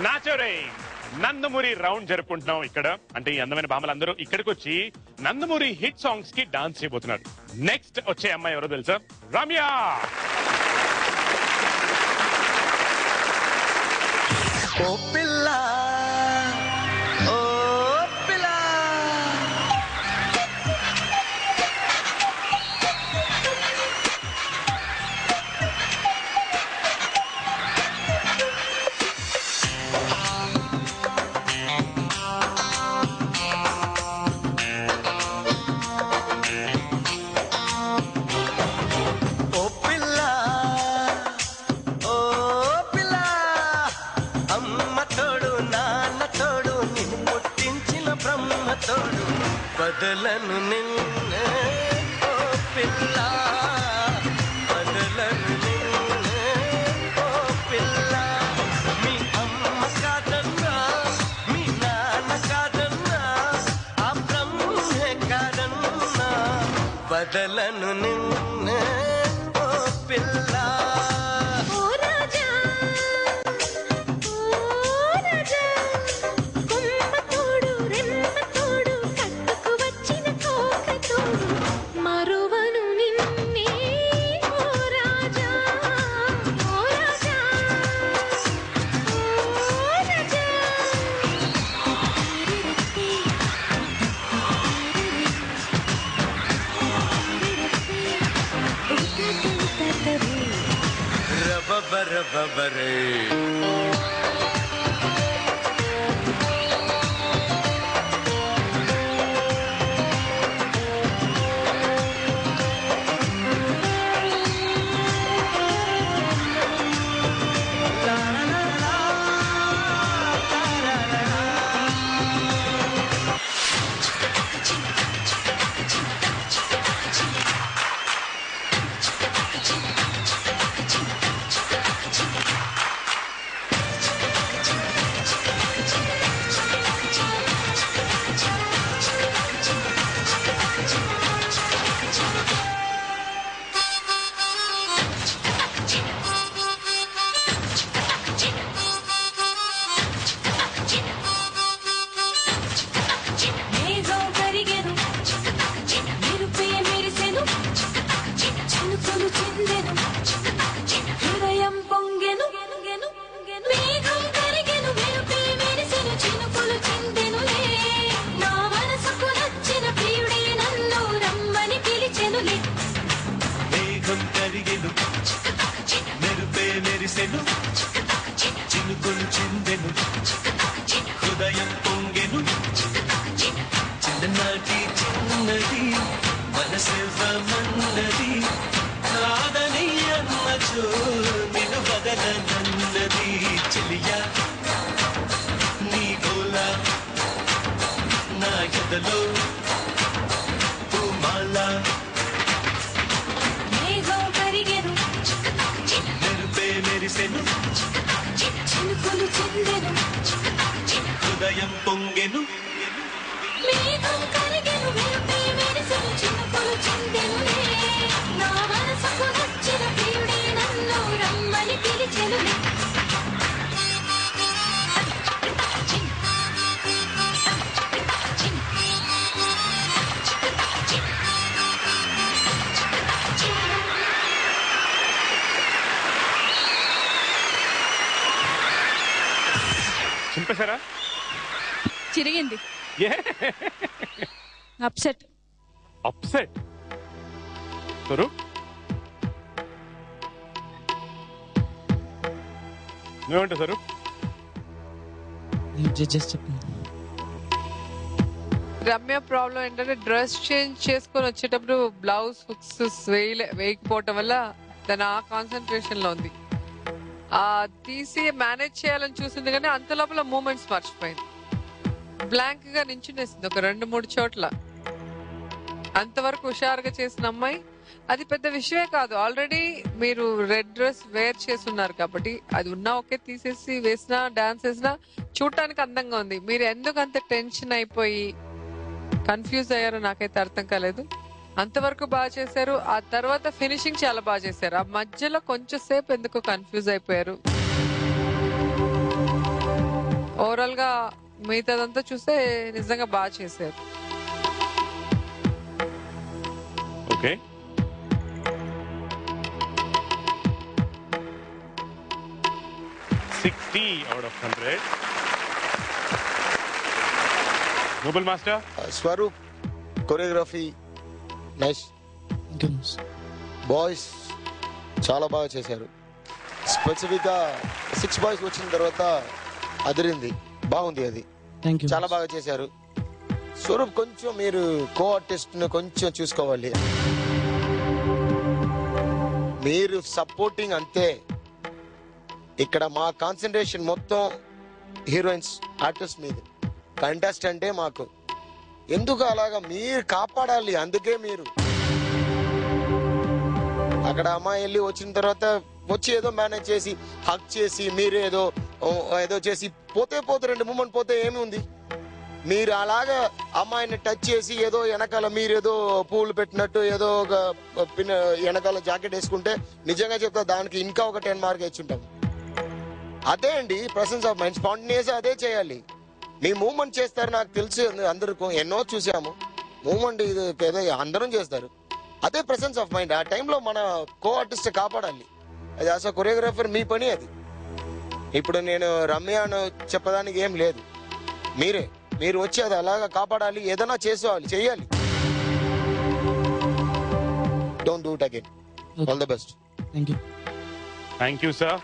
నాచోరే Nandamuri round జరుపుకుంటున్నాం ఇక్కడ. అంటే ఈ అందమైన భామలందరూ ఇక్కడికి వచ్చి నందమూరి హిట్ సాంగ్స్ కి డాన్స్ చేయబోతున్నారు. నెక్స్ట్ వచ్చే అమ్మాయి ఎవరో తెలుసా? రమ్య. ఓ పిల్ల ఓ పిల్ల బదలను నిన్నే ఓ పిల్ల బదలను నిన్నే ఓ పిల్ల మీ అమ్మ కాదన్నా మీ నాన్న కాదన్నా ఆ బ్రహ్మే కాదన్నా బదలను నిన్నే ఓ పిల్ల రబబరే చినుకులు చిందెను హృదయం పొంగెను చిన్ననాటి చిన్నది మనసివ్వమన్నది కాదని అన్నచో నిన్ను వదలనన్నది చెలియా నీ గోల నా ఎదలో పూమాల మెరిసెను చినుకులు చిందెను హృదయం పొంగెను మేఘం కరిగెను మెరిసెను చినుకులు చిందెను నా మనసుకు నచ్చిన ప్రియుడే నన్ను రమ్మని పిలిచెను చింపేశారా? చిరిగింది. అప్సెట్ అప్సెట్ సరు నువ్వేంటా సరు? రమ్య ప్రాబ్లం ఏంటంటే డ్రెస్ చేంజ్ చేసుకొని వచ్చేటప్పుడు బ్లౌజ్ హుక్స్ వేయకపోవటం వల్ల తన ఆ కాన్సన్ట్రేషన్ లో ఉంది. ఆ తీసి మేనేజ్ చేయాలని చూసింది కానీ అంత లోపల మూమెంట్స్ మర్చిపోయింది. బ్లాంక్ గా నించునేసింది ఒక 2-3 చోట్ల. అంతవరకు హుషారుగా చేసిన అమ్మాయి అది పెద్ద విషయమే కాదు. ఆల్రెడీ మీరు రెడ్ డ్రెస్ వేర్ చేస్తున్నారు కాబట్టి అది ఉన్నా ఓకే, తీసేసి వేసినా డాన్స్ వేసినా చూడటానికి అందంగా ఉంది. మీరు ఎందుకు అంత టెన్షన్ అయిపోయి కన్ఫ్యూజ్ అయ్యారో నాకైతే అర్థం కాలేదు. అంతవరకు బాగా చేశారు. ఆ తర్వాత ఫినిషింగ్ చాలా బాగా చేశారు. ఆ మధ్యలో కొంచెం సేపు ఎందుకు కన్ఫ్యూజ్ అయిపోయారు. ఓవరాల్ గా మిగతాదంతా చూస్తే నిజంగా బాగా చేశారు. Okay, out of 100. Noble Master. Swaroop, choreography, nice. Boys చాలా బాగా చేశారు. స్పెసిఫిక్గా 6 బాయ్స్ వచ్చిన తర్వాత అదిరింది, బాగుంది, అది చాలా బాగా చేశారు. స్వరూప్ కొంచెం మీరు కో ఆర్టిస్ట్ ను కొంచెం చూసుకోవాలి. మీరు సపోర్టింగ్ అంతే. ఇక్కడ మా కాన్సన్ట్రేషన్ మొత్తం హీరోయిన్స్ ఆర్టిస్ట్ మీద. కంటెస్టెంటే మాకు ఎందుకు అలాగా మీరు కాపాడాలి. అందుకే మీరు అక్కడ అమ్మాయి వెళ్ళి వచ్చిన తర్వాత వచ్చి ఏదో మేనేజ్ చేసి హక్ చేసి మీరు ఏదో చేసి పోతే 2 మూమెంట్ పోతే ఏమి ఉంది. మీరు అలాగా అమ్మాయిని టచ్ చేసి ఏదో వెనకాల మీరు ఏదో పూలు పెట్టినట్టు ఏదో ఒక వెనకాల జాకెట్ వేసుకుంటే నిజంగా చెప్తా దానికి ఇంకా ఒక 10 మార్క్ ఇచ్చుంటాం. అదే అండి ప్రెసెన్స్ ఆఫ్ మైండ్. స్పాంటేనియస్ అదే చేయాలి. మీ మూమెంట్ చేస్తారు, నాకు తెలుసు, అందరికీ ఎన్నో చూసాము. మూమెంట్ ఇది ఏదో అందరం చేస్తారు. అదే ప్రెసెన్స్ ఆఫ్ మైండ్. ఆ టైంలో మన కో ఆర్టిస్ట్ కాపాడాలి. అది అసలు కొరియోగ్రాఫర్ మీ పని అది. ఇప్పుడు నేను రమ్యను చెప్పడానికి ఏం లేదు, మీరు వచ్చి అది అలాగా కాపాడాలి. ఏదైనా చేయాలి. Don't do it again. All the best. Thank you, sir.